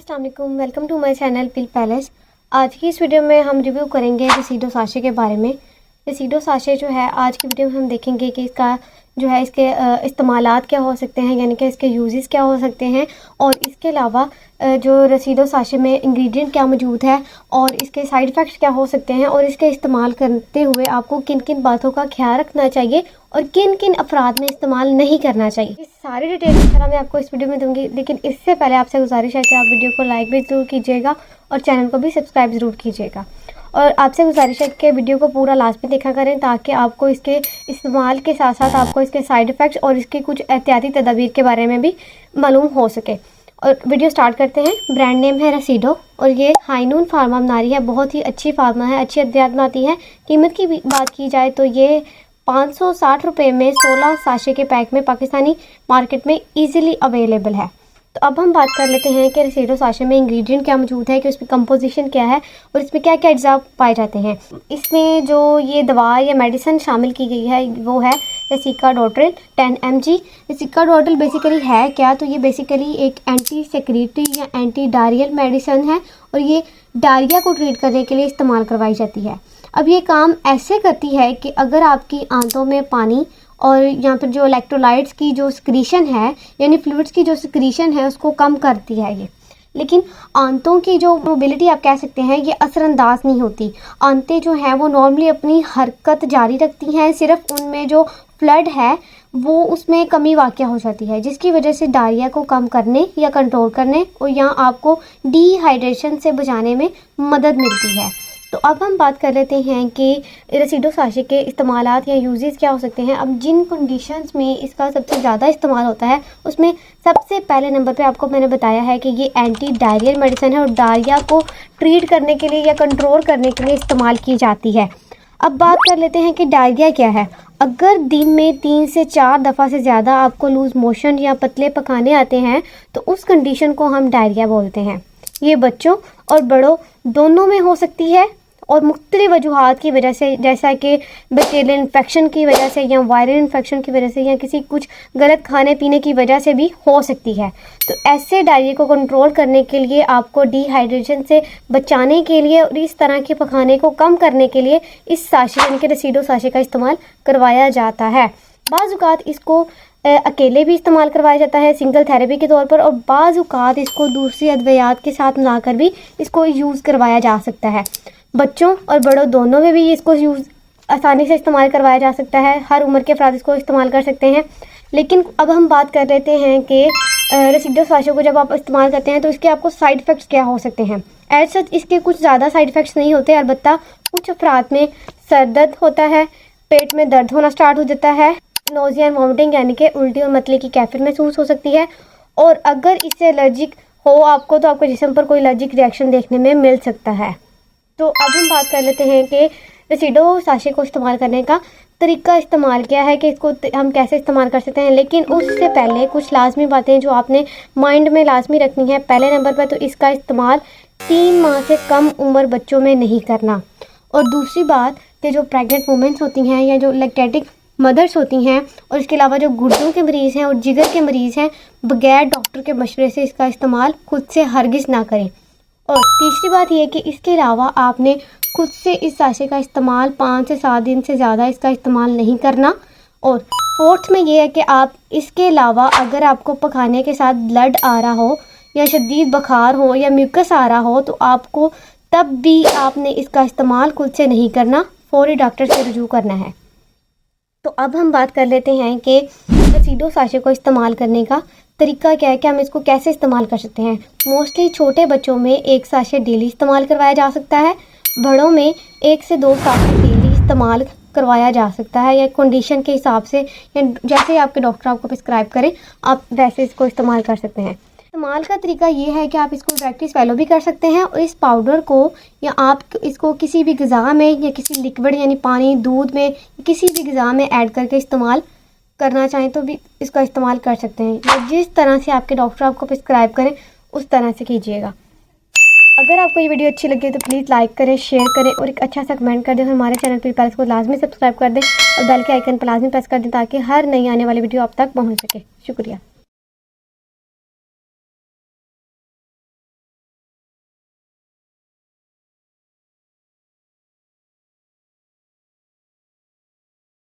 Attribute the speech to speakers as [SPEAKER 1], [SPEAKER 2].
[SPEAKER 1] अस्सलाम वालेकुम, welcome to my channel Pill Palace. आज की इस वीडियो में हम रिव्यू करेंगे रेसिडो साशे के बारे में। रेसिडो साशे जो है आज की वीडियो में हम देखेंगे कि इसका जो है इसके इस्तेमालात क्या हो सकते हैं, यानी कि इसके यूजेस क्या हो सकते हैं, और इसके अलावा जो रेसिडो साशे में इंग्रेडिएंट क्या मौजूद है और इसके साइड इफ़ेक्ट्स क्या हो सकते हैं, और इसके इस्तेमाल करते हुए आपको किन किन बातों का ख्याल रखना चाहिए और किन किन अफराद में इस्तेमाल नहीं करना चाहिए। इस सारी डिटेल इंशाल्लाह मैं आपको इस वीडियो में दूंगी, लेकिन इससे पहले आपसे गुजारिश है कि आप वीडियो को लाइक भी ज़रूर कीजिएगा और चैनल को भी सब्सक्राइब ज़रूर कीजिएगा। और आपसे गुजारिश है कि वीडियो को पूरा लास्ट में देखा करें, ताकि आपको इसके इस्तेमाल के साथ साथ आपको इसके साइड इफ़ेक्ट्स और इसके कुछ एहतियाती तदाबीर के बारे में भी मालूम हो सके। और वीडियो स्टार्ट करते हैं। ब्रांड नेम है रेसिडो और ये हाइनून फार्मा बना रही है। बहुत ही अच्छी फार्मा है, अच्छी अद्वियात बनाती है। कीमत की बात की जाए तो ये 560 रुपये में 16 साशे के पैक में पाकिस्तानी मार्केट में इजीली अवेलेबल है। तो अब हम बात कर लेते हैं कि रेसिडो साशे में इंग्रेडिएंट क्या मौजूद है, कि उसमें कंपोजिशन क्या है और इसमें क्या क्या अज्जा पाए जाते हैं। इसमें जो ये दवा या मेडिसिन शामिल की गई है वो है रेसिकाडोट्रिल 10 mg। रेसिकाडोट्रिल बेसिकली है क्या, तो ये बेसिकली एक एंटी सेक्रेटरी या एंटी डायरियल मेडिसिन है और ये डायरिया को ट्रीट करने के लिए इस्तेमाल करवाई जाती है। अब ये काम ऐसे करती है कि अगर आपकी आंतों में पानी और यहाँ पर जो इलेक्ट्रोलाइट्स की जो सिक्रीशन है, यानी फ्लूइड्स की जो सिक्रीशन है, उसको कम करती है ये। लेकिन आंतों की जो मोबिलिटी आप कह सकते हैं ये असरअंदाज नहीं होती। आंतें जो हैं वो नॉर्मली अपनी हरकत जारी रखती हैं, सिर्फ उनमें जो फ्लड है वो उसमें कमी वाक़या हो जाती है, जिसकी वजह से डायरिया को कम करने या कंट्रोल करने और यहाँ आपको डिहाइड्रेशन से बचाने में मदद मिलती है। तो अब हम बात कर लेते हैं कि रेसिडो साशे के इस्तेमालात या यूजेस क्या हो सकते हैं। अब जिन कंडीशंस में इसका सबसे ज़्यादा इस्तेमाल होता है उसमें सबसे पहले नंबर पे आपको मैंने बताया है कि ये एंटी डायरियल मेडिसिन है और डायरिया को ट्रीट करने के लिए या कंट्रोल करने के लिए इस्तेमाल की जाती है। अब बात कर लेते हैं कि डायरिया क्या है। अगर दिन में 3 से 4 दफ़ा से ज़्यादा आपको लूज़ मोशन या पतले पखाने आते हैं तो उस कंडीशन को हम डायरिया बोलते हैं। ये बच्चों और बड़ों दोनों में हो सकती है और मुख्तलिफ वजूहात की वजह से, जैसा कि बैक्टीरियल इन्फेक्शन की वजह से या वायरल इन्फेक्शन की वजह से या किसी कुछ गलत खाने पीने की वजह से भी हो सकती है। तो ऐसे डायरिया को कंट्रोल करने के लिए, आपको डिहाइड्रेशन से बचाने के लिए और इस तरह के पखाने को कम करने के लिए इस साशे यानी कि रेसिडो साशे का इस्तेमाल करवाया जाता है। बाज़ औक़ात इसको अकेले भी इस्तेमाल करवाया जाता है सिंगल थेरेपी के तौर पर, और बाज़ औक़ात इसको दूसरी अद्वियात के साथ मिलाकर भी इसको यूज़ करवाया जा सकता है। बच्चों और बड़ों दोनों में भी इसको यूज़ आसानी से इस्तेमाल करवाया जा सकता है। हर उम्र के अफराद इसको इस्तेमाल कर सकते हैं। लेकिन अब हम बात कर लेते हैं कि रेसिडो साशे को जब आप इस्तेमाल करते हैं तो इसके आपको साइड इफ़ेक्ट्स क्या हो सकते हैं। एज सच इसके कुछ ज़्यादा साइड इफ़ेक्ट्स नहीं होते, अलबत्ता कुछ अफराद में सर दर्द होता है, पेट में दर्द होना स्टार्ट हो जाता है, नोज़िया एंड वॉमिटिंग यानी कि उल्टी और मतले की कैफियत महसूस हो सकती है, और अगर इससे एलर्जिक हो आपको तो आपके जिस्म पर कोई एलर्जिक रिएक्शन देखने में मिल सकता है। तो अब हम बात कर लेते हैं कि रेसिडो साशे को इस्तेमाल करने का तरीका इस्तेमाल क्या है, कि इसको हम कैसे इस्तेमाल कर सकते हैं। लेकिन उससे पहले कुछ लाजमी बातें जो आपने माइंड में लाजमी रखनी है। पहले नंबर पर तो इसका इस्तेमाल 3 माह से कम उम्र बच्चों में नहीं करना, और दूसरी बात कि जो प्रेग्नेंट वुमेंस होती हैं या जो लैक्टेटिक मदर्स होती हैं और इसके अलावा जो गुर्दों के मरीज़ हैं और जिगर के मरीज़ हैं, बगैर डॉक्टर के मशवरे से इसका इस्तेमाल खुद से हरगिज़ ना करें। और तीसरी बात यह है कि इसके अलावा आपने खुद से इस साशे का इस्तेमाल 5 से 7 दिन से ज़्यादा इसका इस्तेमाल नहीं करना। और फोर्थ में यह है कि आप इसके अलावा अगर आपको पखाने के साथ ब्लड आ रहा हो या शदीद बुखार हो या म्यूकस आ रहा हो तो आपको तब भी आपने इसका इस्तेमाल खुद से नहीं करना, फौरी डॉक्टर से रुजू करना है। तो अब हम बात कर लेते हैं कि रेसिडो साशे को इस्तेमाल करने का तरीका क्या है, कि हम इसको कैसे इस्तेमाल कर सकते हैं। मोस्टली छोटे बच्चों में 1 साशे डेली इस्तेमाल करवाया जा सकता है, बड़ों में 1 से 2 साशे डेली इस्तेमाल करवाया जा सकता है, या कंडीशन के हिसाब से या जैसे आपके डॉक्टर आपको प्रिस्क्राइब करें आप वैसे इसको इस्तेमाल कर सकते हैं। इस्तेमाल का तरीका ये है कि आप इसको डायरेक्टली स्वेलो भी कर सकते हैं, और इस पाउडर को या आप इसको किसी भी ग़िज़ा में या किसी लिक्विड यानी पानी दूध में किसी भी ग़िज़ा में ऐड करके इस्तेमाल करना चाहें तो भी इसका इस्तेमाल कर सकते हैं, या जिस तरह से आपके डॉक्टर आपको प्रिस्क्राइब करें उस तरह से कीजिएगा। अगर आपको ये वीडियो अच्छी लगे तो प्लीज़ लाइक करें, शेयर करें और एक अच्छा सा कमेंट कर दें। हमारे चैनल पिल पैलेस को लाजमी सब्सक्राइब कर दें और बेल के आइकन पर लाजमी प्रेस कर दें ताकि हर नई आने वाली वीडियो आप तक पहुँच सके। शुक्रिया।